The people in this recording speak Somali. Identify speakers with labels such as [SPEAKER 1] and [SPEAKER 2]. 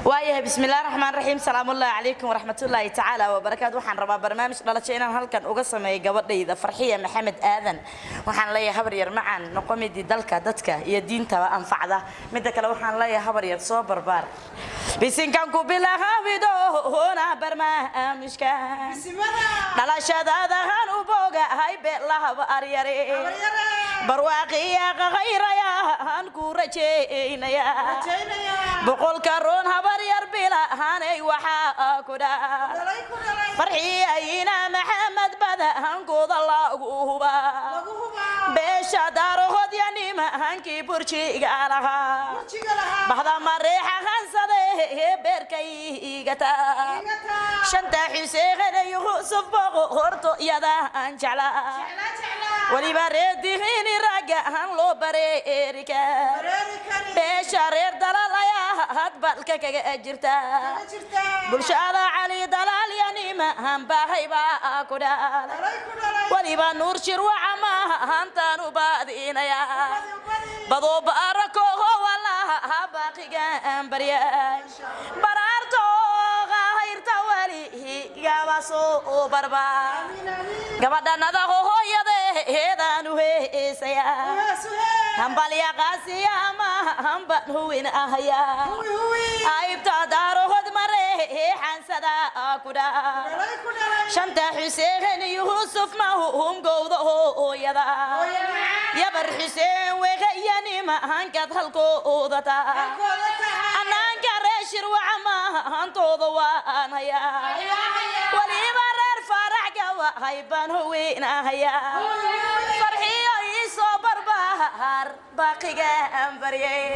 [SPEAKER 1] وايه بسم الله الرحمن الرحيم سلام الله عليكم ورحمة الله تعالى وبركاته وحن ربا برنامج دلشينا هلكن uga sameeyay gabadhayda Farxiya Maxamed Aadan waxaan leeyahay habar yar macaan noqomidi dalka dadka iyo diinta anfacda mid kale waxaan leeyahay habar yar soo barbaar bisinkan ku bilaabido hoona barnaamijka dhalashadaada han u booga hay beelaha aryare barwaaqiya qayraya han ku rajeynaya boqol karoon habar yar bilahanay waxa ku dhaa Farxiya Maxamed badan gooda lagu huba beesha daarood yanima hanki burjiga laha bahda mareexa hansade beerkayga shanta xuseen Yuusuf boqorto yada anjala wali bareedihin raga han loo bareerika beesha reer dalalaya had balka kaga jirta bulshada cali dalal yanima han bahayba ku dhaa wali ba nuur shirwa ama hantan u baadinaya bado barako wala baqiga bariya bararto qayrta wali gabaso barba gabadhanada hooyade heedan u heesaya hambaliya qasiya ma hamban huwin ahaya aybta daarood mare hansada ku dhaa shanta xuseen Yuusuf ma hum gowda hooyada yabar xuseen weeyani ma hankad halkooda ananka reeshir wama hantooda waanaya wali barar faraxga hayban huwin ahaya Farxiya soo barbaar baqiga bariyay